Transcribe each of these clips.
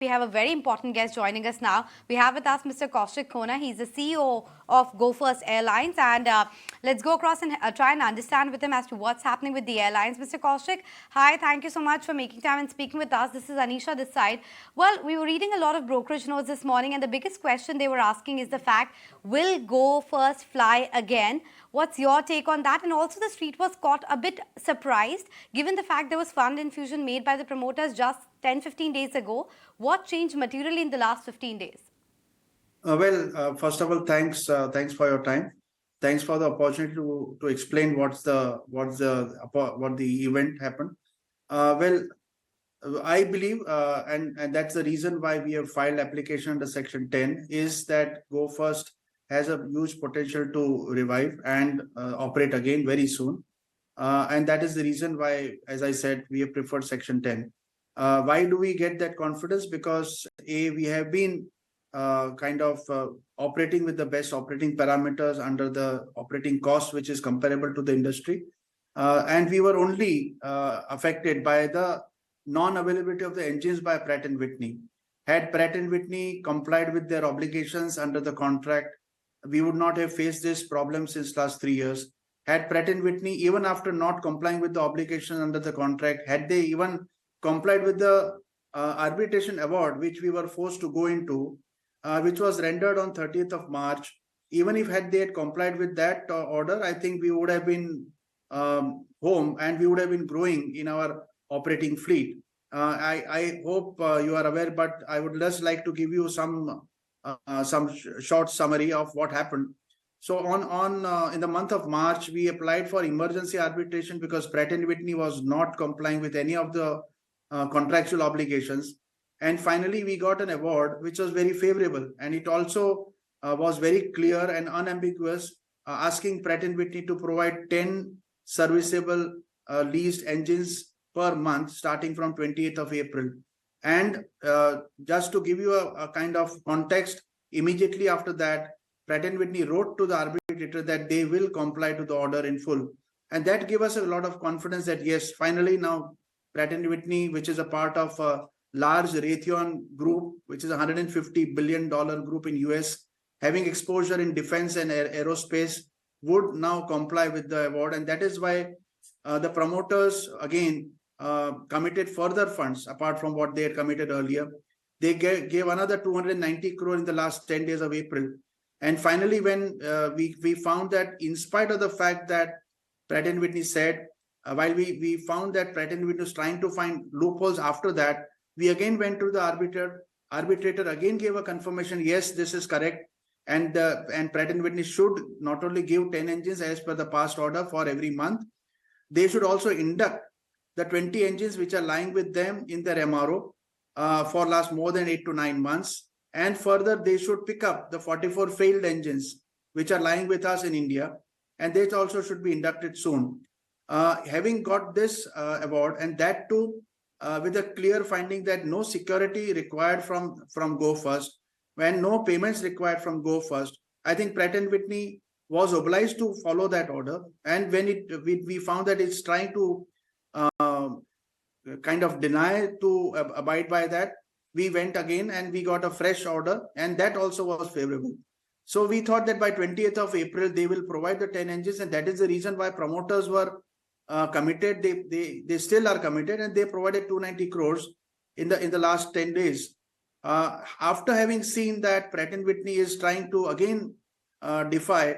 We have a very important guest joining us now. We have with us Mr. Kaushik Khona. He's the CEO of Airlines. And let's go across and try and understand with him as to what's happening with the airlines. Mr. Kaushik, hi, thank you so much for making time and speaking with us. This is Anisha this side. Well, we were reading a lot of brokerage notes this morning, and the biggest question they were asking is the fact, will Go First fly again? What's your take on that? And also the street was caught a bit surprised given the fact there was fund infusion made by the promoters just 10-15 days ago. What changed materially in the last 15 days? First of all, thanks for your time. Thanks for the opportunity to explain what the event happened. I believe, and that's the reason why we have filed application under Section 10, is that Go First has a huge potential to revive and operate again very soon. And that is the reason why, as I said, we have preferred Section 10. Why do we get that confidence? Because we have been operating with the best operating parameters under the operating cost, which is comparable to the industry. And we were only affected by the non-availability of the engines by Pratt & Whitney. Had Pratt & Whitney complied with their obligations under the contract, we would not have faced this problem since last 3 years. Had Pratt & Whitney, even after not complying with the obligation under the contract, had they even complied with the arbitration award, which we were forced to go into, which was rendered on 30th of March, even if they had complied with that order, I think we would have been home and we would have been growing in our operating fleet. I hope you are aware, but I would just like to give you some short summary of what happened. So in the month of March, we applied for emergency arbitration because Pratt & Whitney was not complying with any of the contractual obligations. And finally, we got an award which was very favorable. And it also was very clear and unambiguous, asking Pratt & Whitney to provide 10 serviceable leased engines per month starting from 28th of April. And just to give you a kind of context, immediately after that, Pratt & Whitney wrote to the arbitrator that they will comply to the order in full. And that gave us a lot of confidence that, yes, finally now Pratt & Whitney, which is a part of a large Raytheon group, which is a $150 billion group in US, having exposure in defense and aerospace, would now comply with the award. And that is why the promoters, again, committed further funds apart from what they had committed earlier. They gave another 290 crore in the last 10 days of April. And finally, when we found that in spite of the fact that Pratt & Whitney said, while we found that Pratt & Whitney was trying to find loopholes after that, we again went to the arbitrator. Arbitrator again gave a confirmation, yes, this is correct. And Pratt & Whitney should not only give 10 engines as per the past order for every month, they should also induct the 20 engines which are lying with them in their MRO for last more than 8 to 9 months. And further, they should pick up the 44 failed engines which are lying with us in India, and they also should be inducted soon. Having got this award, and that too with a clear finding that no security required from Go First, when no payments required from Go First, I think Pratt & Whitney was obliged to follow that order. And when we found that it's trying to kind of deny to abide by that, we went again and we got a fresh order, and that also was favorable. So we thought that by 20th of April, they will provide the 10 engines, and that is the reason why promoters were committed. They still are committed, and they provided 290 crores in the last 10 days. After having seen that Pratt & Whitney is trying to again defy,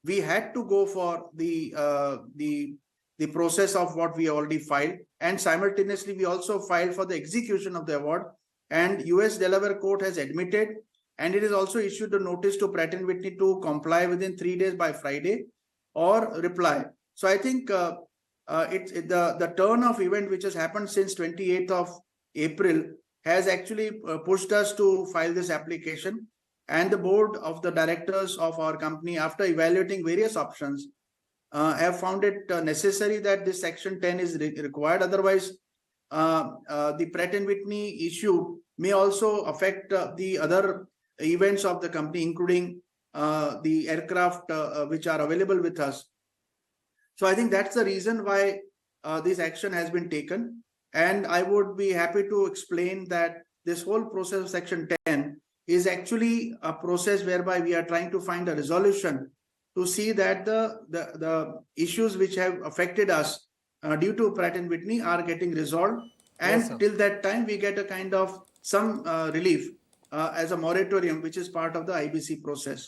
we had to go for the process of what we already filed, and simultaneously we also filed for the execution of the award. And US Delaware Court has admitted, and it has also issued a notice to Pratt & Whitney to comply within 3 days by Friday or reply. So I think the turn of event which has happened since 28th of April has actually pushed us to file this application. And the board of the directors of our company, after evaluating various options, have found it necessary that this Section 10 is required. Otherwise, the Pratt & Whitney issue may also affect the other events of the company, including the aircraft which are available with us. So I think that's the reason why this action has been taken. And I would be happy to explain that this whole process of Section 10 is actually a process whereby we are trying to find a resolution to see that the issues which have affected us due to Pratt and Whitney are getting resolved. And Yes, sir. till that time, we get a kind of some relief as a moratorium, which is part of the IBC process.